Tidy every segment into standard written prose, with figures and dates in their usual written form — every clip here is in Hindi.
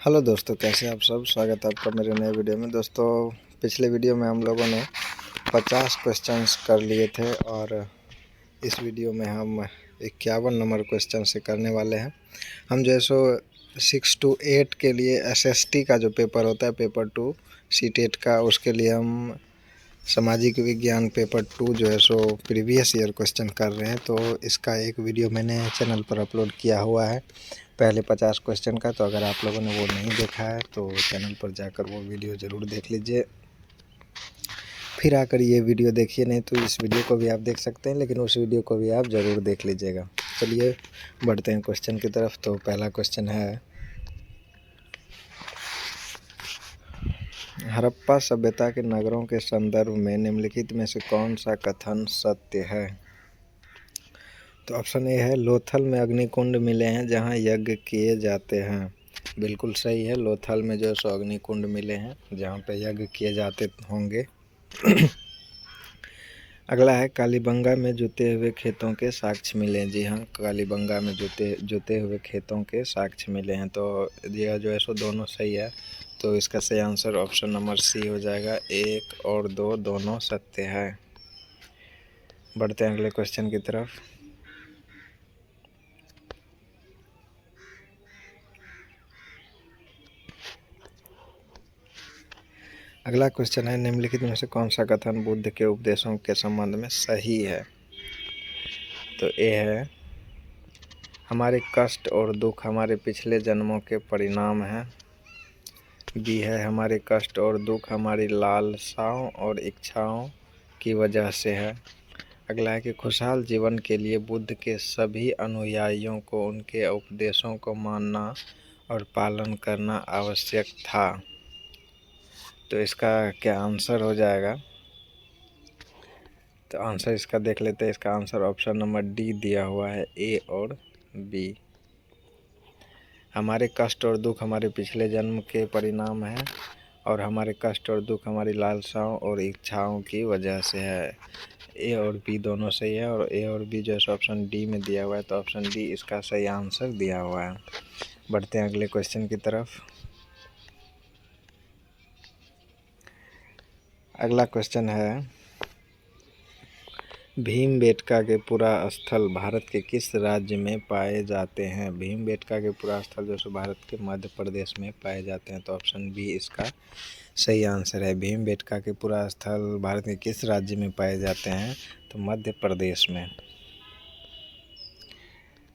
हेलो दोस्तों, कैसे हैं आप सब। स्वागत है आपका मेरे नए वीडियो में। दोस्तों, पिछले वीडियो में हम लोगों ने 50 क्वेश्चंस कर लिए थे और इस वीडियो में हम 51 नंबर क्वेश्चन से करने वाले हैं। हम जो है सो 6 to 8 के लिए एसएसटी का जो पेपर होता है, पेपर 2 सीटेट का, उसके लिए हम सामाजिक विज्ञान पेपर 2 जो है सो प्रीवियस ईयर क्वेश्चन कर रहे हैं। तो इसका एक वीडियो मैंने चैनल पर अपलोड किया हुआ है पहले 50 क्वेश्चन का। तो अगर आप लोगों ने वो नहीं देखा है तो चैनल पर जाकर वो वीडियो ज़रूर देख लीजिए, फिर आकर ये वीडियो देखिए। नहीं तो इस वीडियो को भी आप देख सकते हैं, लेकिन उस वीडियो को भी आप ज़रूर देख लीजिएगा। चलिए बढ़ते हैं क्वेश्चन की तरफ। तो पहला क्वेश्चन है, हड़प्पा सभ्यता के नगरों के संदर्भ में निम्नलिखित में से कौन सा कथन सत्य है। तो ऑप्शन ए है, लोथल में अग्निकुंड मिले हैं जहां यज्ञ किए जाते हैं। बिल्कुल सही है, लोथल में जो है सो अग्निकुंड मिले हैं जहां पे यज्ञ किए जाते होंगे। अगला है, कालीबंगा में जुते हुए खेतों के साक्ष्य मिले हैं। जी हाँ, कालीबंगा में जुते हुए खेतों के साक्ष्य मिले हैं। तो यह जो है सो दोनों सही है। तो इसका सही आंसर ऑप्शन नंबर सी हो जाएगा। 1 और 2 दोनों सत्य है। बढ़ते हैं अगले क्वेश्चन की तरफ। अगला क्वेश्चन है, निम्नलिखित में से कौन सा कथन बुद्ध के उपदेशों के संबंध में सही है। तो ए है, हमारे कष्ट और दुख हमारे पिछले जन्मों के परिणाम हैं। बी है, हमारे कष्ट और दुख हमारी लालसाओं और इच्छाओं की वजह से है। अगला है कि खुशहाल जीवन के लिए बुद्ध के सभी अनुयायियों को उनके उपदेशों को मानना और पालन करना आवश्यक था। तो इसका क्या आंसर हो जाएगा। तो आंसर इसका देख लेते हैं। इसका आंसर ऑप्शन नंबर डी दिया हुआ है, ए और बी। हमारे कष्ट और दुख हमारे पिछले जन्म के परिणाम हैं और हमारे कष्ट और दुख हमारी लालसाओं और इच्छाओं की वजह से है। ए और बी दोनों सही है और ए और बी जो है ऑप्शन डी में दिया हुआ है। तो ऑप्शन डी इसका सही आंसर दिया हुआ है। बढ़ते हैं अगले क्वेश्चन की तरफ। अगला क्वेश्चन है, भीमबेटका के पुरा स्थल भारत के किस राज्य में पाए जाते हैं। भीमबेटका के पुरा स्थल जो सो भारत के मध्य प्रदेश में पाए जाते हैं। तो ऑप्शन बी इसका सही आंसर है। भीमबेटका के पुरा स्थल भारत के किस राज्य में पाए जाते हैं। तो मध्य प्रदेश में।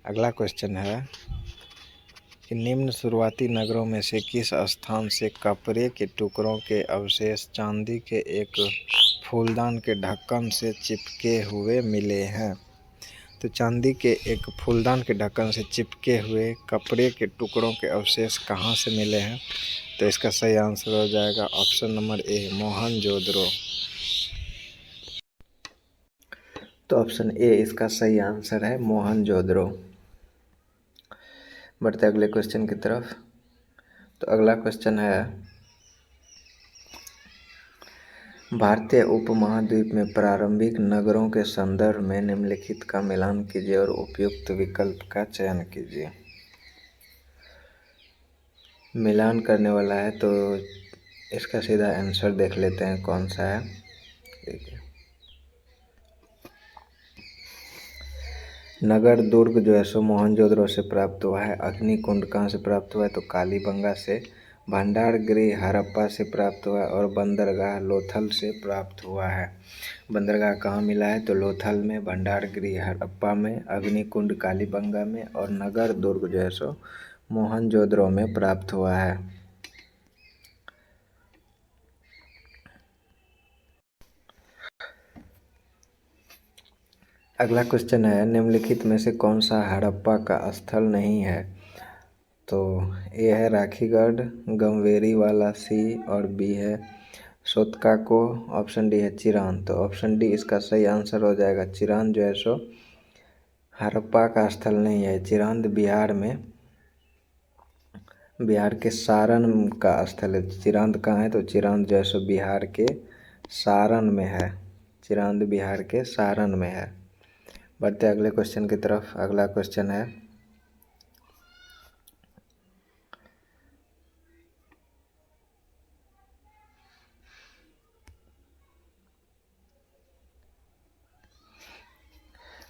अगला क्वेश्चन है कि निम्न शुरुआती नगरों में से किस स्थान से कपड़े के टुकड़ों के अवशेष चांदी के एक फूलदान के ढक्कन से चिपके हुए मिले हैं। तो चांदी के एक फूलदान के ढक्कन से चिपके हुए कपड़े के टुकड़ों के अवशेष कहाँ से मिले हैं। तो इसका सही आंसर हो जाएगा ऑप्शन नंबर ए, मोहनजोदड़ो। तो ऑप्शन ए इसका सही आंसर है, मोहनजोदड़ो। बढ़ते अगले क्वेश्चन की तरफ। तो अगला क्वेश्चन है, भारतीय उपमहाद्वीप में प्रारंभिक नगरों के संदर्भ में निम्नलिखित का मिलान कीजिए और उपयुक्त विकल्प का चयन कीजिए। मिलान करने वाला है तो इसका सीधा आंसर देख लेते हैं कौन सा है। देखिए, नगर दुर्ग जो है सो मोहनजोदड़ो से प्राप्त हुआ है। अग्निकुंड कहाँ से प्राप्त हुआ है। तो कालीबंगा से। भंडार गृह हड़प्पा से प्राप्त हुआ है और बंदरगाह लोथल से प्राप्त हुआ है। बंदरगाह कहाँ मिला है। तो लोथल में, भंडार गृह हड़प्पा में, अग्निकुंड कालीबंगा में और नगर दुर्ग जो है सो मोहनजोदड़ो में प्राप्त हुआ है। अगला क्वेश्चन है, निम्नलिखित में से कौन सा हड़प्पा का स्थल नहीं है। तो ए है राखीगढ़, गंवेरी वाला सी और बी है सोतकाको, ऑप्शन डी है चिरान। तो ऑप्शन डी इसका सही आंसर हो जाएगा। चिरान जो है सो हड़प्पा का स्थल नहीं है। चिरांद बिहार में, बिहार के सारण का स्थल है। चिरांद कहाँ है। तो चिरांद जो है सो बिहार के सारण में है। चिरांद बिहार के सारण में है। बढ़ते अगले क्वेश्चन की तरफ। अगला क्वेश्चन है,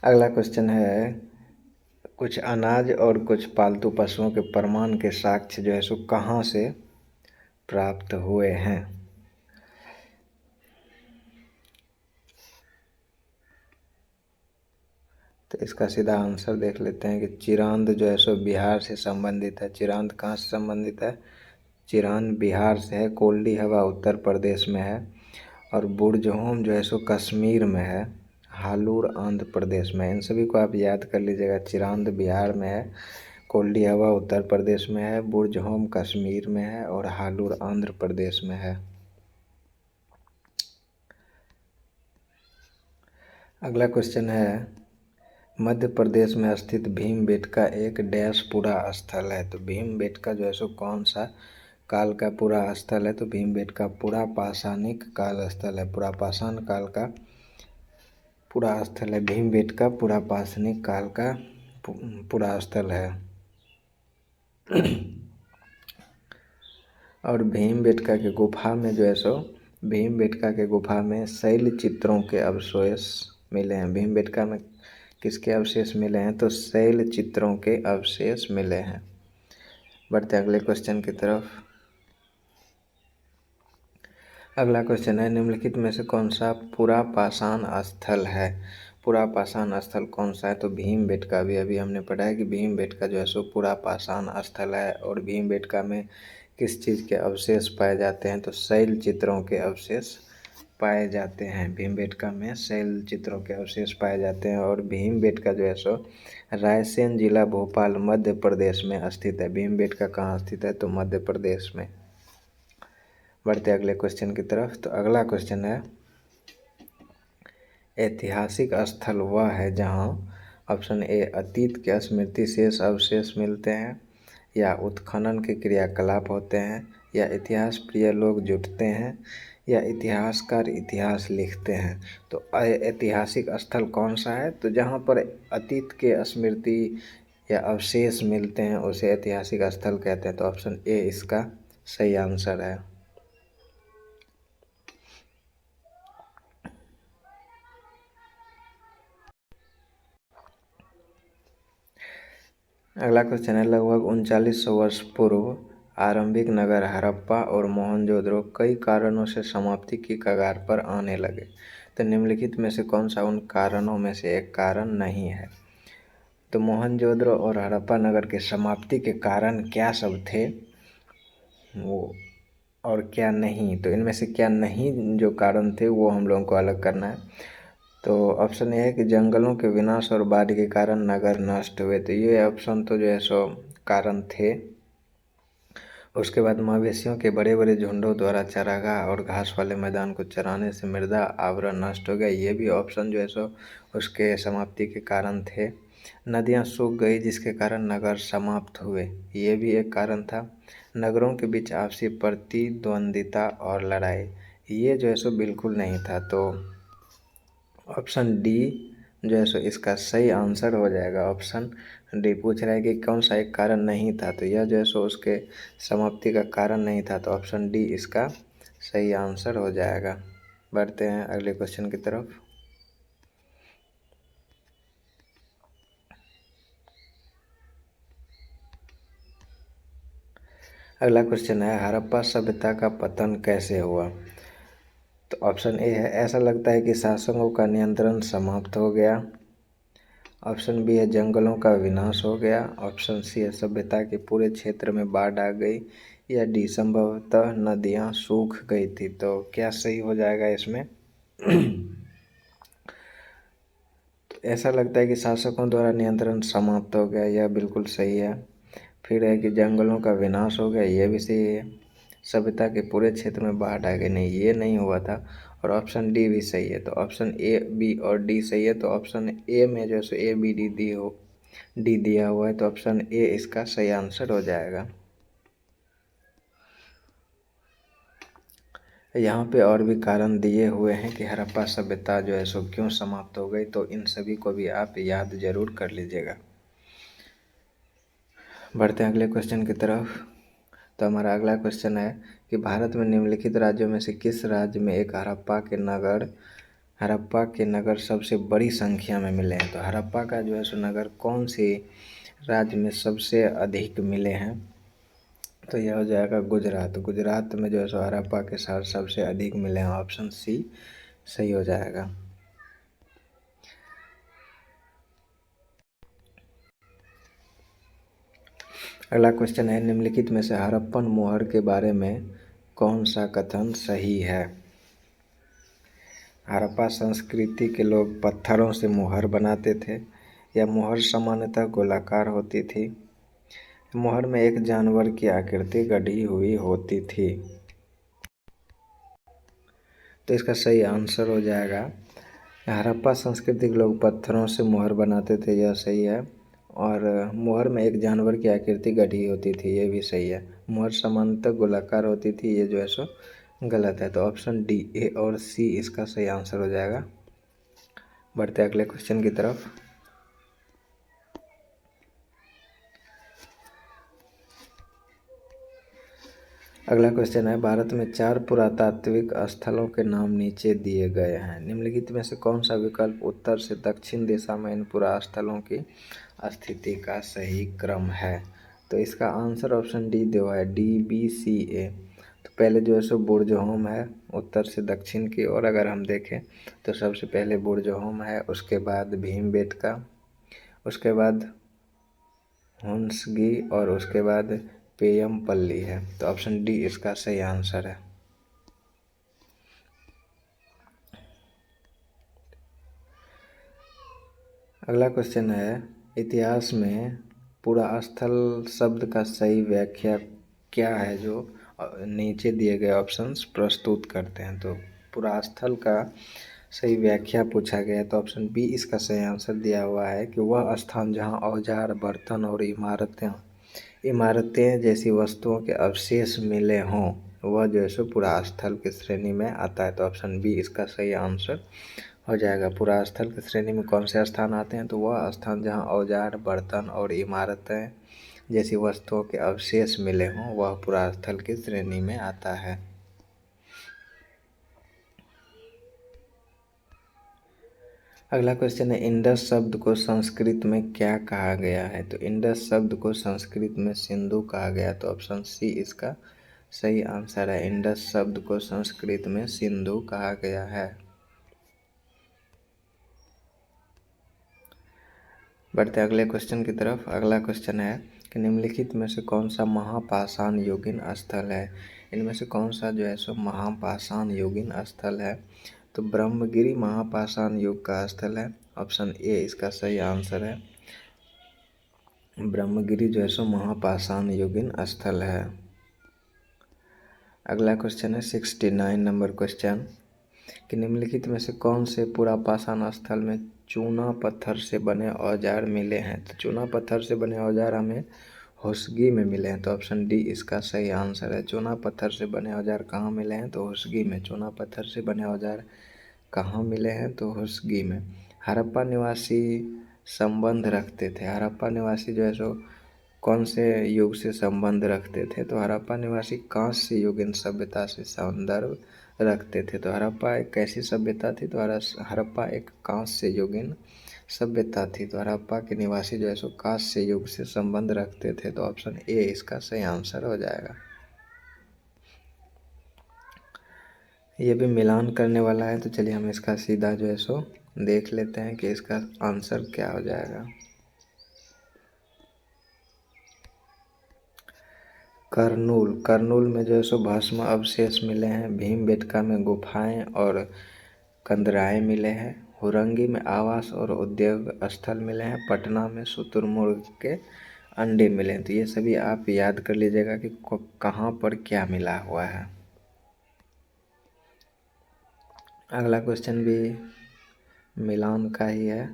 अगला क्वेश्चन है, कुछ अनाज और कुछ पालतू पशुओं के प्रमाण के साक्ष्य जो है सो कहाँ से प्राप्त हुए हैं? तो इसका सीधा आंसर देख लेते हैं कि चिरांद जो है सो बिहार से संबंधित है। चिरांद कहाँ से संबंधित है? चिरांद बिहार से है। कोल्डी हवा उत्तर प्रदेश में है और बुर्जहोम जो है सो कश्मीर में है। हालूर आंध्र प्रदेश में। इन सभी को आप याद कर लीजिएगा। चिरांद बिहार में है, कोल्डी हवा उत्तर प्रदेश में है, बुर्जहोम कश्मीर में है और हालूर आंध्र प्रदेश में है। अगला क्वेश्चन है, मध्य प्रदेश में स्थित भीमबेटका एक डैश पुरा स्थल है। तो भीमबेटका जो है सो कौन सा काल का पुरा स्थल है? तो भीमबेटका पुरा पाषाणिक काल स्थल है। पुरा पाषाण काल का पुरा स्थल है। भीमबेटका पुरा पाषाणिक काल का पुरा स्थल है। और भीमबेटका के गुफा में जो है सो भीमबेटका के गुफा में शैल चित्रों के अवशेष मिले हैं। भीमबेटका में किसके अवशेष मिले हैं? तो शैल चित्रों के अवशेष मिले हैं। बढ़ते अगले क्वेश्चन की तरफ। अगला क्वेश्चन है, निम्नलिखित में से कौन सा पुरा पाषाण स्थल है? पुरा पाषाण स्थल कौन सा है? तो भीमबेटका। अभी हमने पढ़ा है कि भीमबेटका जो है सो पुरा पाषाण स्थल है। और भीमबेटका में किस चीज़ के अवशेष पाए जाते हैं? तो शैल चित्रों के अवशेष पाए जाते हैं। भीमबेटका में शैल चित्रों के अवशेष पाए जाते हैं। और भीमबेटका जो है सो रायसेन जिला भोपाल मध्य प्रदेश में स्थित है। भीमबेटका कहाँ स्थित है? तो मध्य प्रदेश में। बढ़ते अगले क्वेश्चन की तरफ। तो अगला क्वेश्चन है, ऐतिहासिक स्थल वह है जहाँ ऑप्शन ए अतीत के स्मृति शेष अवशेष मिलते हैं, या उत्खनन के क्रियाकलाप होते हैं, या इतिहास प्रिय लोग जुटते हैं, या इतिहासकार इतिहास लिखते हैं। तो ऐतिहासिक स्थल कौन सा है? तो जहाँ पर अतीत के स्मृति या अवशेष मिलते हैं उसे ऐतिहासिक स्थल कहते हैं। तो ऑप्शन ए इसका सही आंसर है। अगला क्वेश्चन है, लगभग 3900 वर्ष पूर्व आरंभिक नगर हड़प्पा और मोहनजोदड़ो कई कारणों से समाप्ति की कगार पर आने लगे। तो निम्नलिखित में से कौन सा उन कारणों में से एक कारण नहीं है? तो मोहनजोदड़ो और हड़प्पा नगर के समाप्ति के कारण क्या सब थे वो, और क्या नहीं? तो इनमें से क्या नहीं जो कारण थे वो हम लोगों को अलग करना है। तो ऑप्शन ए है कि जंगलों के विनाश और बाढ़ के कारण नगर नष्ट हुए। तो ये ऑप्शन तो जो है सो कारण थे। उसके बाद मवेशियों के बड़े बड़े झुंडों द्वारा चारागाह और घास वाले मैदान को चराने से मृदा आवरण नष्ट हो गया। ये भी ऑप्शन जो है सो उसके समाप्ति के कारण थे। नदियाँ सूख गई जिसके कारण नगर समाप्त हुए, ये भी एक कारण था। नगरों के बीच आपसी प्रतिद्वंदिता और लड़ाई, ये जो है सो बिल्कुल नहीं था। तो ऑप्शन डी जो है सो इसका सही आंसर हो जाएगा। ऑप्शन डी पूछ रहा है कि कौन सा एक कारण नहीं था, तो यह जो है सो उसके समाप्ति का कारण नहीं था। तो ऑप्शन डी इसका सही आंसर हो जाएगा। बढ़ते हैं अगले क्वेश्चन की तरफ। अगला क्वेश्चन है, हड़प्पा सभ्यता का पतन कैसे हुआ? तो ऑप्शन ए है, ऐसा लगता है कि शासकों का नियंत्रण समाप्त हो गया। ऑप्शन बी है, जंगलों का विनाश हो गया। ऑप्शन सी है, सभ्यता के पूरे क्षेत्र में बाढ़ आ गई। या डी, संभवतः नदियाँ सूख गई थी। तो क्या सही हो जाएगा इसमें? तो ऐसा लगता है कि शासकों द्वारा नियंत्रण समाप्त हो गया, यह बिल्कुल सही है। फिर है कि जंगलों का विनाश हो गया, यह भी सही है। सभ्यता के पूरे क्षेत्र में बाढ़ आ गई, नहीं ये नहीं हुआ था। और ऑप्शन डी भी सही है। तो ऑप्शन ए, बी और डी सही है। तो ऑप्शन ए में जो है ए बी डी दिया हुआ है। तो ऑप्शन ए इसका सही आंसर हो जाएगा। यहाँ पे और भी कारण दिए हुए हैं कि हड़प्पा सभ्यता जो है सो क्यों समाप्त हो गई, तो इन सभी को भी आप याद जरूर कर लीजिएगा। बढ़ते हैं अगले क्वेश्चन की तरफ। तो हमारा अगला क्वेश्चन है कि भारत में निम्नलिखित राज्यों में से किस राज्य में एक हड़प्पा के नगर हड़प्पा के नगर सबसे बड़ी संख्या में मिले हैं। तो हड़प्पा का जो है सो नगर कौन से राज्य में सबसे अधिक मिले हैं? तो यह हो जाएगा गुजरात। गुजरात में जो है सो हड़प्पा के साथ सबसे अधिक मिले हैं। ऑप्शन सी सही हो जाएगा। अगला क्वेश्चन है, निम्नलिखित में से हड़प्पन मोहर के बारे में कौन सा कथन सही है? हड़प्पा संस्कृति के लोग पत्थरों से मोहर बनाते थे। यह मोहर सामान्यतः गोलाकार होती थी। मोहर में एक जानवर की आकृति गढ़ी हुई होती थी। तो इसका सही आंसर हो जाएगा, हड़प्पा संस्कृति के लोग पत्थरों से मोहर बनाते थे, यह सही है। और मोहर में एक जानवर की आकृति गढ़ी होती थी, ये भी सही है। मोहर सामान्यतः गोलाकार होती थी, ये जो है सो गलत है। तो ऑप्शन डी, ए और सी इसका सही आंसर हो जाएगा। बढ़ते अगले क्वेश्चन की तरफ। अगला क्वेश्चन है, भारत में 4 पुरातात्विक स्थलों के नाम नीचे दिए गए हैं। निम्नलिखित में से कौन सा विकल्प उत्तर से दक्षिण दिशा में इन पुरास्थलों की स्थिति का सही क्रम है? तो इसका आंसर ऑप्शन डी दो है, DBCA। तो पहले जो है सो बुर्जहोम है उत्तर से दक्षिण की ओर। अगर हम देखें तो सबसे पहले बुर्जहोम है, उसके बाद भीमबेटका, उसके बाद हुंसगी और उसके बाद पेयमपल्ली है। तो ऑप्शन डी इसका सही आंसर है। अगला क्वेश्चन है, इतिहास में पुरास्थल शब्द का सही व्याख्या क्या है? जो नीचे दिए गए ऑप्शंस प्रस्तुत करते हैं। तो पुरास्थल का सही व्याख्या पूछा गया है, तो ऑप्शन बी इसका सही आंसर दिया हुआ है कि वह स्थान जहां औजार, बर्तन और इमारतें जैसी वस्तुओं के अवशेष मिले हों, वह जो है सो पुरास्थल की श्रेणी में आता है। तो ऑप्शन बी इसका सही आंसर हो जाएगा। पुरास्थल की श्रेणी में कौन से स्थान आते हैं? तो वह स्थान जहां औजार, बर्तन और इमारतें जैसी वस्तुओं के अवशेष मिले हों, वह पुरास्थल की श्रेणी में आता है। अगला क्वेश्चन है, इंडस शब्द को संस्कृत में क्या कहा गया है? तो इंडस शब्द को संस्कृत में सिंधु कहा गया। तो ऑप्शन सी इसका सही आंसर है। इंडस शब्द को संस्कृत में सिंधु कहा गया है। बढ़ते अगले क्वेश्चन की तरफ। अगला क्वेश्चन है कि निम्नलिखित में से कौन सा महापाषाण योगिन स्थल है? इनमें से कौन सा जो है सो महापाषाण योगिन स्थल है? तो ब्रह्मगिरी महापाषाण योग का स्थल है। ऑप्शन ए इसका सही आंसर है। ब्रह्मगिरी जो है सो महापाषाण योगिन स्थल है। अगला क्वेश्चन है 69 नंबर क्वेश्चन कि निम्नलिखित में से कौन से पुरापाषाण स्थल में चूना पत्थर से बने औजार मिले हैं? तो चूना पत्थर से बने औजार हमें होसगी में मिले हैं। तो ऑप्शन डी इसका सही आंसर है। चूना पत्थर से बने औजार कहाँ मिले हैं? तो होसगी में। चूना पत्थर से बने औजार कहाँ मिले हैं? तो होसगी में। हड़प्पा निवासी संबंध रखते थे। हड़प्पा निवासी जो है सो कौन से युग से संबंध रखते थे? तो हड़प्पा निवासी कांस्य युगीन सभ्यता से संदर्भ रखते थे। तो हड़प्पा एक कैसी सभ्यता थी? तो हड़प्पा एक कांस्य युगीन सभ्यता थी। तो हड़प्पा के निवासी जो है सो कांस्य युग से संबंध रखते थे। तो ऑप्शन ए इसका सही आंसर हो जाएगा। ये भी मिलान करने वाला है, तो चलिए हम इसका सीधा जो है सो देख लेते हैं कि इसका आंसर क्या हो जाएगा। करनूल में जो है सो भस्म अवशेष मिले हैं। भीमबेटका में गुफाएं और कंदराएं मिले हैं। हुरंगी में आवास और उद्योग स्थल मिले हैं। पटना में शुतुरमुर्ग के अंडे मिले हैं। तो ये सभी आप याद कर लीजिएगा कि कहाँ पर क्या मिला हुआ है। अगला क्वेश्चन भी मिलान का ही है,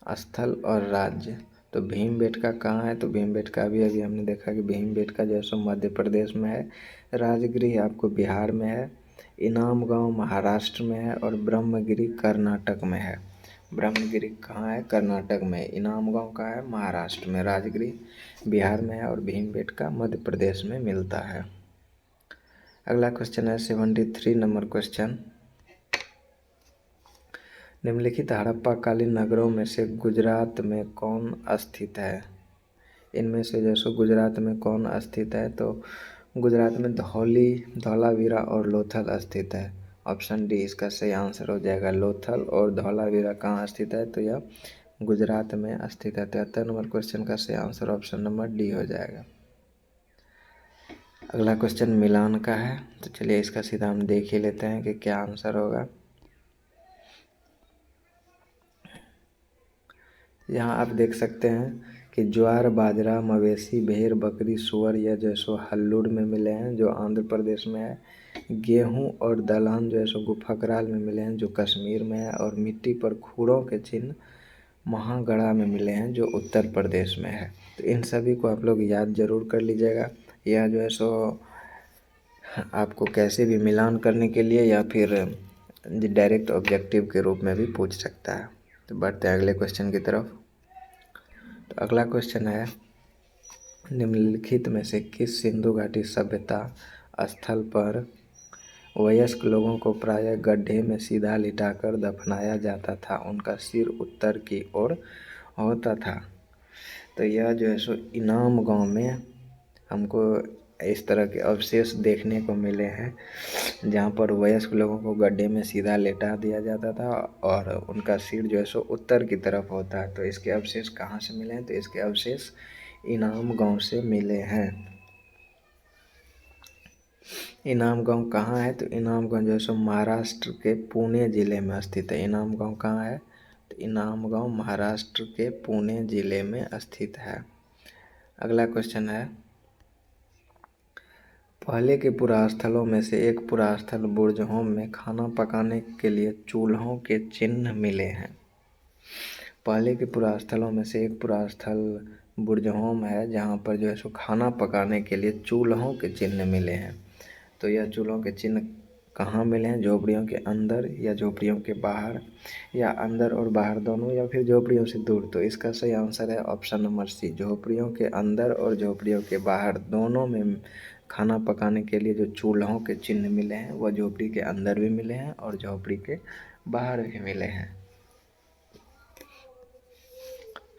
स्थल और राज्य। तो भीमबेटका कहाँ है? तो भीमबेटका भी अभी हमने देखा कि भीमबेटका जो है सो मध्य प्रदेश में है। राजगिरी आपको बिहार में है। इनाम गांव महाराष्ट्र में है और ब्रह्मगिरी कर्नाटक में है। ब्रह्मगिरी कहाँ है? कर्नाटक में। इनाम गांव कहाँ है? महाराष्ट्र में। राजगिरी बिहार में है और भीमबेटका मध्य प्रदेश में मिलता है। अगला क्वेश्चन है 73 नंबर क्वेश्चन निम्नलिखित हड़प्पा कालीन नगरों में से गुजरात में कौन स्थित है? इनमें से जैसे गुजरात में कौन स्थित है, तो गुजरात में धौली, धौलावीरा और लोथल स्थित है। ऑप्शन डी इसका सही आंसर हो जाएगा। लोथल और धौलावीरा कहाँ स्थित है, तो यह गुजरात में स्थित है। 73 नंबर क्वेश्चन का सही आंसर ऑप्शन नंबर डी हो जाएगा। अगला क्वेश्चन मिलान का है, तो चलिए इसका सीधा हम देख ही लेते हैं कि क्या आंसर होगा। यहाँ आप देख सकते हैं कि ज्वार, बाजरा, मवेशी, भेड़, बकरी, सुअर या जो है सो हल्लुड़ में मिले हैं जो आंध्र प्रदेश में है। गेहूं और दलहन जो है सो गुफकराल में मिले हैं जो कश्मीर में है। और मिट्टी पर खूरों के चिन्ह महागढ़ा में मिले हैं जो उत्तर प्रदेश में है। तो इन सभी को आप लोग याद जरूर कर लीजिएगा। यह जो है सो आपको कैसे भी मिलान करने के लिए या फिर डायरेक्ट ऑब्जेक्टिव के रूप में भी पूछ सकता है। तो बढ़ते हैं अगले क्वेश्चन की तरफ। तो अगला क्वेश्चन है, निम्नलिखित में से किस सिंधु घाटी सभ्यता स्थल पर वयस्क लोगों को प्रायः गड्ढे में सीधा लिटाकर दफनाया जाता था, उनका सिर उत्तर की ओर होता था? तो यह जो है सो इनाम गांव में हमको इस तरह के अवशेष देखने को मिले हैं जहाँ पर वयस्क लोगों को गड्ढे में सीधा लेटा दिया जाता था और उनका सिर जो है सो उत्तर की तरफ होता है। तो इसके अवशेष कहाँ से मिले हैं, तो इसके अवशेष इनाम गांव से मिले हैं। इनाम गांव कहाँ है, तो इनाम गांव जो है सो महाराष्ट्र के पुणे जिले में स्थित है। इनाम गांव कहाँ है, तो इनाम गांव महाराष्ट्र के पुणे जिले में स्थित है। अगला क्वेश्चन है, पहले के पुरास्थलों में से एक पुरास्थल बुर्जहोम में खाना पकाने के लिए चूल्हों के चिन्ह मिले हैं। पहले के पुरास्थलों में से एक पुरास्थल बुर्जहोम है जहाँ पर जो है सो खाना पकाने के लिए चूल्हों के चिन्ह मिले हैं। तो यह चूल्हों के चिन्ह कहाँ मिले हैं, झोपड़ियों के अंदर या झोपड़ियों के बाहर या अंदर और बाहर दोनों या फिर झोपड़ियों से दूर? तो इसका सही आंसर है ऑप्शन नंबर सी, झोपड़ियों के अंदर और झोपड़ियों के बाहर दोनों में खाना पकाने के लिए जो चूल्हों के चिन्ह मिले हैं वह झोपड़ी के अंदर भी मिले हैं और झोपड़ी के बाहर भी मिले हैं।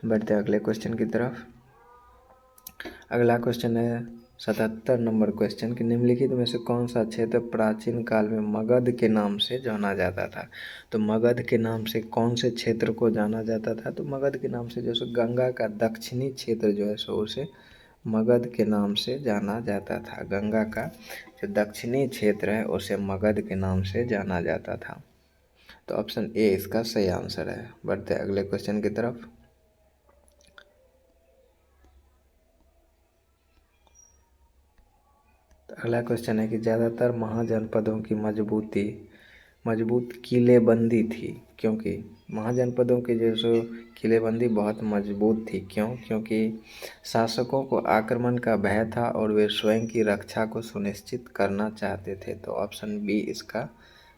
बढ़ते हैं अगले क्वेश्चन की तरफ। अगला क्वेश्चन है 77 नंबर क्वेश्चन कि निम्नलिखित में से कौन सा क्षेत्र प्राचीन काल में मगध के नाम से जाना जाता था? तो मगध के नाम से कौन से क्षेत्र को जाना जाता था? तो मगध के नाम से जो सो गंगा का दक्षिणी क्षेत्र जो है सो उसे मगध के नाम से जाना जाता था। गंगा का जो दक्षिणी क्षेत्र है उसे मगध के नाम से जाना जाता था। तो ऑप्शन ए इसका सही आंसर है। बढ़ते अगले क्वेश्चन की तरफ। तो अगला क्वेश्चन है कि ज़्यादातर महाजनपदों की मजबूत किलेबंदी थी, क्योंकि महाजनपदों की जो सो किलेबंदी बहुत मजबूत थी। क्यों? क्योंकि शासकों को आक्रमण का भय था और वे स्वयं की रक्षा को सुनिश्चित करना चाहते थे। तो ऑप्शन बी इसका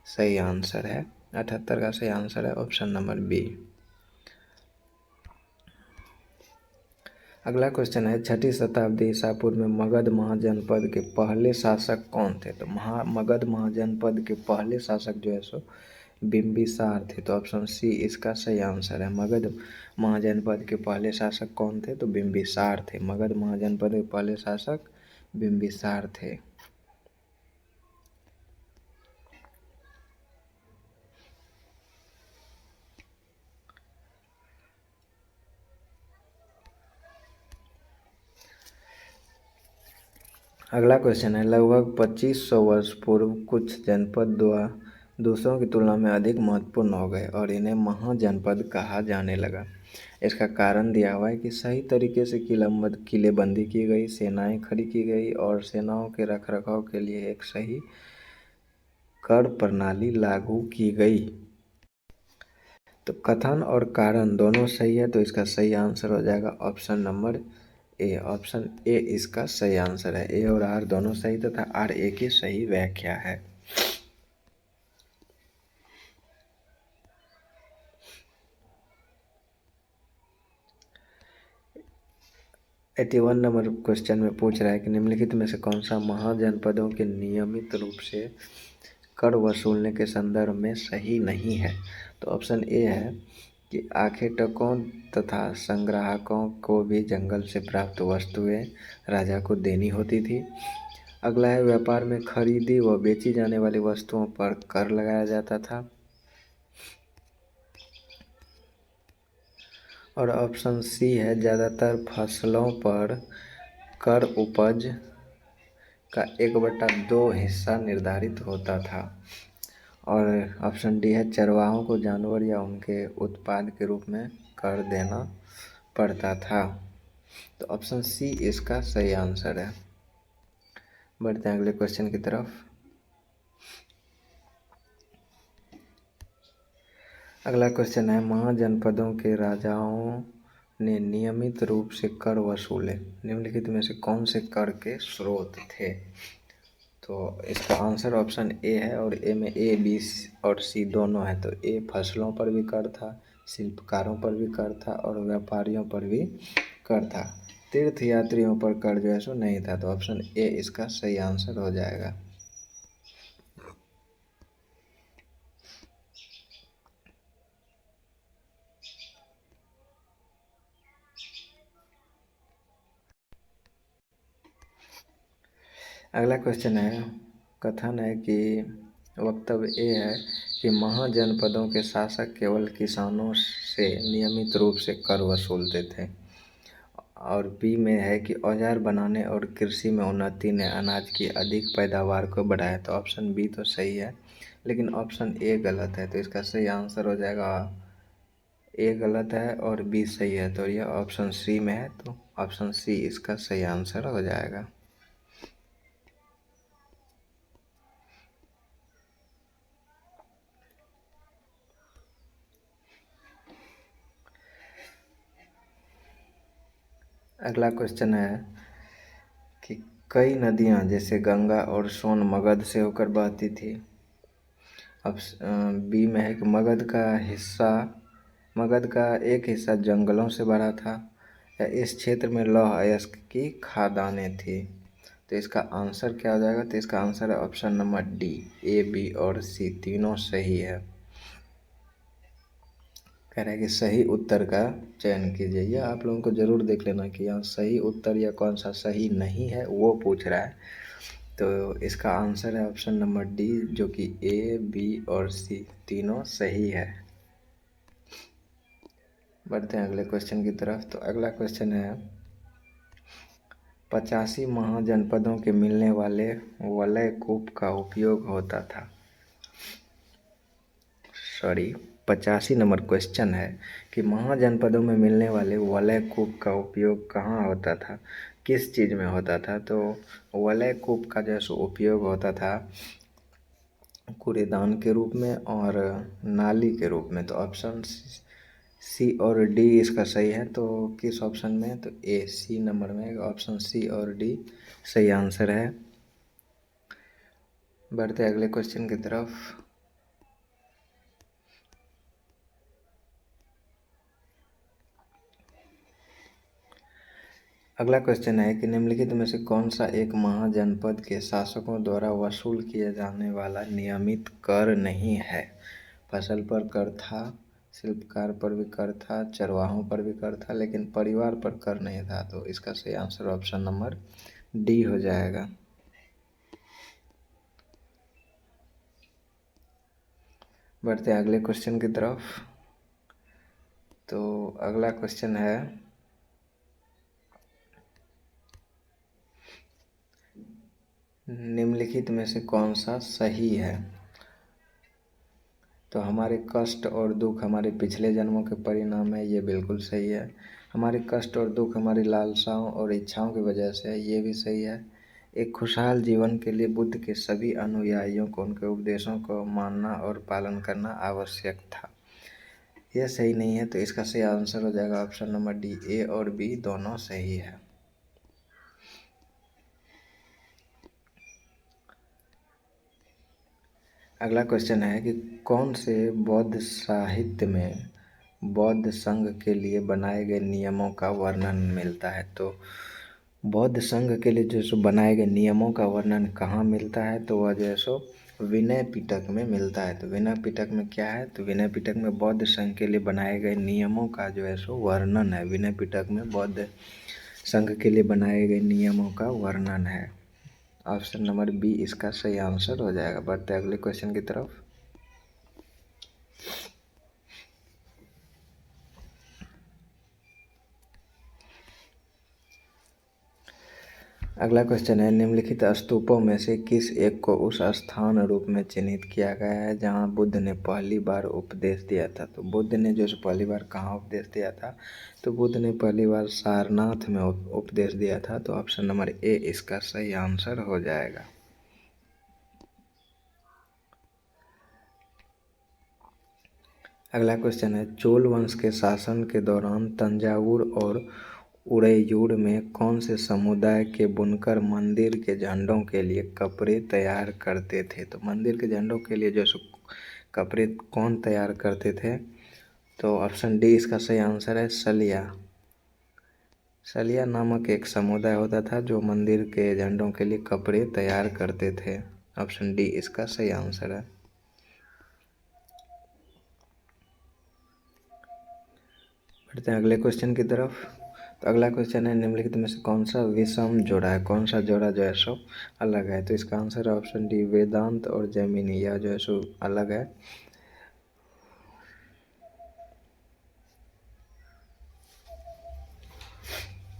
सही आंसर है। 78 का सही आंसर है ऑप्शन नंबर बी। अगला क्वेश्चन है 6ठी शताब्दी ईसा पूर्व में मगध महाजनपद के पहले शासक कौन थे? तो मगध महाजनपद के पहले शासक जो है सो बिंबिसार थे। तो ऑप्शन सी इसका सही आंसर है। मगध महाजनपद के पहले शासक कौन थे? तो बिंबिसार थे। मगध महाजनपद के पहले शासक बिंबिसार थे। अगला क्वेश्चन है लगभग 2500 वर्ष पूर्व कुछ जनपद दूसरों की तुलना में अधिक महत्वपूर्ण हो गए और इन्हें महाजनपद कहा जाने लगा। इसका कारण दिया हुआ है कि सही तरीके से किलेबंदी की गई, सेनाएं खड़ी की गई और सेनाओं के रखरखाव के लिए एक सही कर प्रणाली लागू की गई। तो कथन और कारण दोनों सही है, तो इसका सही आंसर हो जाएगा option number A. Option A इसका सही आंसर है। ए और आर दोनों सही तथा आर ए की सही व्याख्या है। 81 नंबर क्वेश्चन में पूछ रहा है कि निम्नलिखित में से कौन सा महाजनपदों के नियमित रूप से कर वसूलने के संदर्भ में सही नहीं है? तो ऑप्शन ए है कि आखेटकों तथा संग्राहकों को भी जंगल से प्राप्त वस्तुएं राजा को देनी होती थी। अगला है व्यापार में खरीदी व बेची जाने वाली वस्तुओं पर कर लगाया जाता था। और ऑप्शन सी है ज़्यादातर फसलों पर कर उपज का 1/2 हिस्सा निर्धारित होता था। और ऑप्शन डी है चरवाहों को जानवर या उनके उत्पाद के रूप में कर देना पड़ता था। तो ऑप्शन सी इसका सही आंसर है। बढ़ते हैं अगले क्वेश्चन की तरफ। अगला क्वेश्चन है महाजनपदों के राजाओं ने नियमित रूप से कर वसूले, निम्नलिखित में से कौन से कर के स्रोत थे? तो इसका आंसर ऑप्शन ए है और ए में ए बी और सी दोनों है। तो ए फसलों पर भी कर था, शिल्पकारों पर भी कर था और व्यापारियों पर भी कर था। तीर्थ यात्रियों पर कर जो है सो नहीं था। तो ऑप्शन ए इसका सही आंसर हो जाएगा। अगला क्वेश्चन है, कथन है कि वक्तव्य ए है कि महाजनपदों के शासक केवल किसानों से नियमित रूप से कर वसूलते थे। और बी में है कि औजार बनाने और कृषि में उन्नति ने अनाज की अधिक पैदावार को बढ़ाया। तो ऑप्शन बी तो सही है, लेकिन ऑप्शन ए गलत है। तो इसका सही आंसर हो जाएगा, ए गलत है और बी सही है। तो यह ऑप्शन सी में है। तो ऑप्शन सी इसका सही आंसर हो जाएगा। अगला क्वेश्चन है कि कई नदियाँ जैसे गंगा और सोन मगध से होकर बहती थी। अब बी में है कि मगध का एक हिस्सा जंगलों से भरा था या इस क्षेत्र में लौह अयस्क की खदानें थी। तो इसका आंसर क्या हो जाएगा? तो इसका आंसर है option number D, A B और सी तीनों सही है। कह रहा है कि सही उत्तर का चयन कीजिए। यह आप लोगों को ज़रूर देख लेना कि यहाँ सही उत्तर या कौन सा सही नहीं है वो पूछ रहा है। तो इसका आंसर है ऑप्शन नंबर डी, जो कि ए बी और सी तीनों सही है। बढ़ते हैं अगले क्वेश्चन की तरफ। तो अगला क्वेश्चन है 85 महाजनपदों के मिलने वाले वलय कूप का उपयोग होता था। 85 नंबर क्वेश्चन है कि महाजनपदों में मिलने वाले वलय कूप का उपयोग कहाँ होता था, किस चीज़ में होता था? तो वलय कूप का जो उपयोग होता था कूड़ेदान के रूप में और नाली के रूप में। तो ऑप्शन सी और डी इसका सही है। तो किस ऑप्शन में? तो ए सी नंबर में ऑप्शन सी और डी सही आंसर है। बढ़ते अगले क्वेश्चन की तरफ। अगला क्वेश्चन है कि निम्नलिखित में से कौन सा एक महाजनपद के शासकों द्वारा वसूल किया जाने वाला नियमित कर नहीं है? फसल पर कर था, शिल्पकार पर भी कर था, चरवाहों पर भी कर था, लेकिन परिवार पर कर नहीं था। तो इसका सही आंसर ऑप्शन नंबर डी हो जाएगा। बढ़ते हैं अगले क्वेश्चन की तरफ। तो अगला क्वेश्चन है निम्नलिखित में से कौन सा सही है? तो हमारे कष्ट और दुख हमारे पिछले जन्मों के परिणाम है, ये बिल्कुल सही है। हमारे कष्ट और दुख हमारी लालसाओं और इच्छाओं की वजह से है, ये भी सही है। एक खुशहाल जीवन के लिए बुद्ध के सभी अनुयायियों को उनके उपदेशों को मानना और पालन करना आवश्यक था, यह सही नहीं है। तो इसका सही आंसर हो जाएगा ऑप्शन नंबर डी, ए और बी दोनों सही है। अगला क्वेश्चन है कि कौन से बौद्ध साहित्य में बौद्ध संघ के लिए बनाए गए नियमों का वर्णन मिलता है? तो बौद्ध संघ के लिए जो सो बनाए गए नियमों का वर्णन कहाँ मिलता है? तो वह जो है सो विनय पिटक में मिलता है। तो विनय पिटक में क्या है? तो विनय पिटक में बौद्ध संघ के लिए बनाए गए नियमों का जो है सो वर्णन है। विनय पिटक में बौद्ध संघ के लिए बनाए गए नियमों का वर्णन है। ऑप्शन नंबर बी इसका सही आंसर हो जाएगा। बढ़ते अगले क्वेश्चन की तरफ। अगला क्वेश्चन है, निम्नलिखित स्तूपों में से किस एक को उस स्थान रूप में चिन्हित किया गया है जहां बुद्ध ने पहली बार उपदेश दिया था? तो बुद्ध ने जो पहली बार कहाँ उपदेश दिया था? तो बुद्ध ने पहली बार सारनाथ में उपदेश दिया था। तो ऑप्शन नंबर ए इसका सही आंसर हो जाएगा। अगला क्वेश्चन है, चोल वंश के शासन के दौरान तंजावुर और उड़ैयूर में कौन से समुदाय के बुनकर मंदिर के झंडों के लिए कपड़े तैयार करते थे? तो मंदिर के झंडों के लिए जो कपड़े कौन तैयार करते थे? तो ऑप्शन डी इसका सही आंसर है सलिया। सलिया नामक एक समुदाय होता था जो मंदिर के झंडों के लिए कपड़े तैयार करते थे। ऑप्शन डी इसका सही आंसर है। बढ़ते हैं अगले क्वेश्चन की तरफ। तो अगला क्वेश्चन है, निम्नलिखित में से कौन सा विषम जोड़ा है? कौन सा जोड़ा जो है सो अलग है? तो इसका आंसर है ऑप्शन डी वेदांत और जैमिनी, यह जो है सो अलग है।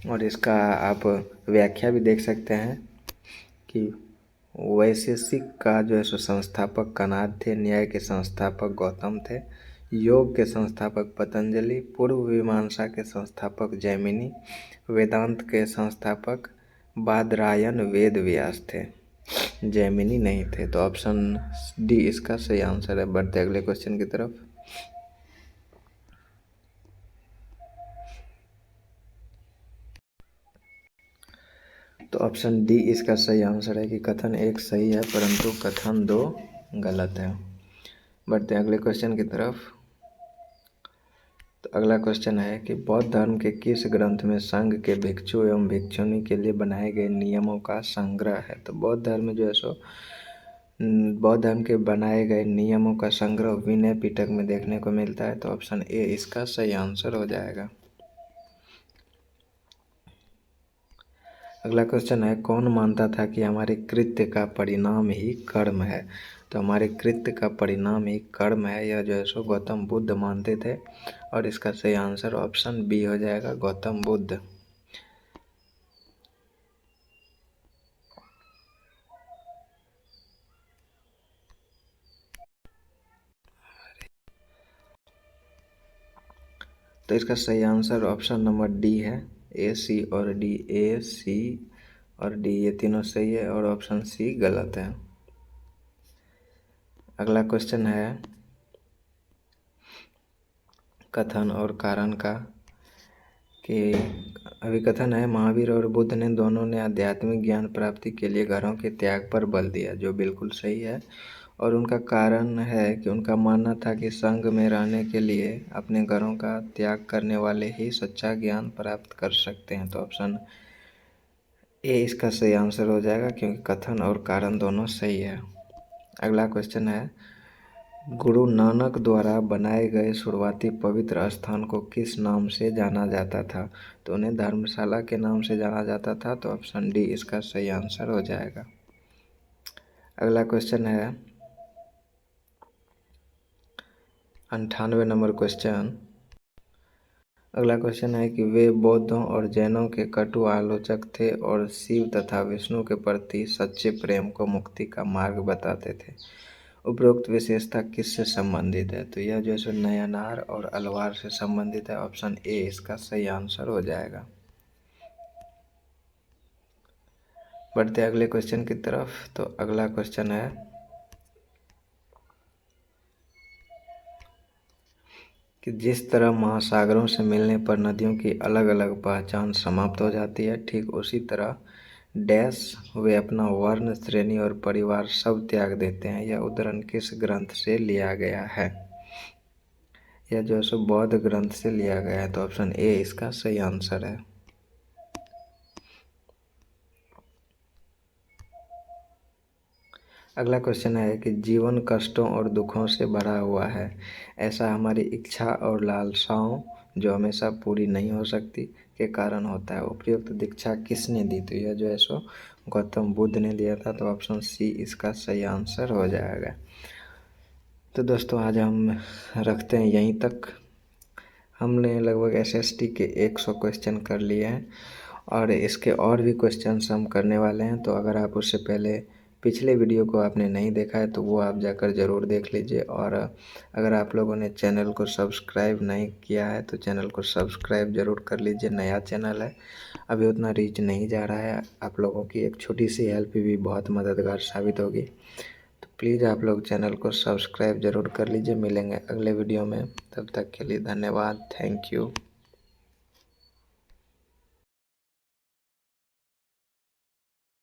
और इसका आप व्याख्या भी देख सकते हैं कि वैशेषिक का जो है सो संस्थापक कणाद थे, न्याय के संस्थापक गौतम थे, योग के संस्थापक पतंजलि, पूर्व मीमांसा के संस्थापक जैमिनी, वेदांत के संस्थापक बादरायण वेद व्यास थे, जैमिनी नहीं थे। तो ऑप्शन डी इसका सही आंसर है। बढ़ते अगले क्वेश्चन की तरफ। तो ऑप्शन डी इसका सही आंसर है कि कथन एक सही है परंतु कथन दो गलत है। बढ़ते हैं अगले क्वेश्चन की तरफ। तो अगला क्वेश्चन है कि बौद्ध धर्म के किस ग्रंथ में संघ के भिक्षु एवं भिक्षुणी के लिए बनाए गए नियमों का संग्रह है? तो बौद्ध धर्म जो है सो बौद्ध धर्म के बनाए गए नियमों का संग्रह विनय पिटक में देखने को मिलता है। तो ऑप्शन ए इसका सही आंसर हो जाएगा। अगला क्वेश्चन है, कौन मानता था कि हमारे कृत्य का परिणाम ही कर्म है? तो हमारे कृत्य का परिणाम ही कर्म है, यह जो है सो गौतम बुद्ध मानते थे। और इसका सही आंसर ऑप्शन बी हो जाएगा, गौतम बुद्ध। तो इसका सही आंसर ऑप्शन नंबर डी है। ए सी और डी, ए सी और डी ये तीनों सही है और ऑप्शन सी गलत है। अगला क्वेश्चन है कथन और कारण का, कि अभी कथन है, महावीर और बुद्ध ने दोनों ने आध्यात्मिक ज्ञान प्राप्ति के लिए घरों के त्याग पर बल दिया, जो बिल्कुल सही है। और उनका कारण है कि उनका मानना था कि संघ में रहने के लिए अपने घरों का त्याग करने वाले ही सच्चा ज्ञान प्राप्त कर सकते हैं। तो ऑप्शन ए इसका सही आंसर हो जाएगा क्योंकि कथन और कारण दोनों सही है। अगला क्वेश्चन है, गुरु नानक द्वारा बनाए गए शुरुआती पवित्र स्थान को किस नाम से जाना जाता था? तो उन्हें धर्मशाला के नाम से जाना जाता था। तो ऑप्शन डी इसका सही आंसर हो जाएगा। अगला क्वेश्चन है 98 नंबर क्वेश्चन। अगला क्वेश्चन है कि वे बौद्धों और जैनों के कटु आलोचक थे और शिव तथा विष्णु के प्रति सच्चे प्रेम को मुक्ति का मार्ग बताते थे। उपरोक्त विशेषता किससे संबंधित है? तो यह जो है नयनार और अलवार से संबंधित है। ऑप्शन ए इसका सही आंसर हो जाएगा। बढ़ते अगले क्वेश्चन की तरफ। तो अगला क्वेश्चन है कि जिस तरह महासागरों से मिलने पर नदियों की अलग अलग पहचान समाप्त हो जाती है, ठीक उसी तरह डैश वे अपना वर्ण, श्रेणी और परिवार सब त्याग देते हैं। यह उद्धरण किस ग्रंथ से लिया गया है? यह जो है सो बौद्ध ग्रंथ से लिया गया है। तो ऑप्शन ए इसका सही आंसर है। अगला क्वेश्चन है कि जीवन कष्टों और दुखों से भरा हुआ है। ऐसा हमारी इच्छा और लालसाओं जो हमेशा पूरी नहीं हो सकती के कारण होता है। उपयुक्त दीक्षा किसने दी? तो यह जो है सो गौतम बुद्ध ने दिया था। तो ऑप्शन सी इसका सही आंसर हो जाएगा। तो दोस्तों आज हम रखते हैं यहीं तक। हमने लगभग एसएसटी के 100 क्वेश्चन कर लिए हैं और इसके और भी क्वेश्चंस हम करने वाले हैं। तो अगर आप उससे पहले पिछले वीडियो को आपने नहीं देखा है तो वो आप जाकर ज़रूर देख लीजिए। और अगर आप लोगों ने चैनल को सब्सक्राइब नहीं किया है तो चैनल को सब्सक्राइब ज़रूर कर लीजिए। नया चैनल है, अभी उतना रीच नहीं जा रहा है। आप लोगों की एक छोटी सी हेल्प भी बहुत मददगार साबित होगी। तो प्लीज़ आप लोग चैनल को सब्सक्राइब ज़रूर कर लीजिए। मिलेंगे अगले वीडियो में, तब तक के लिए धन्यवाद। Thank you.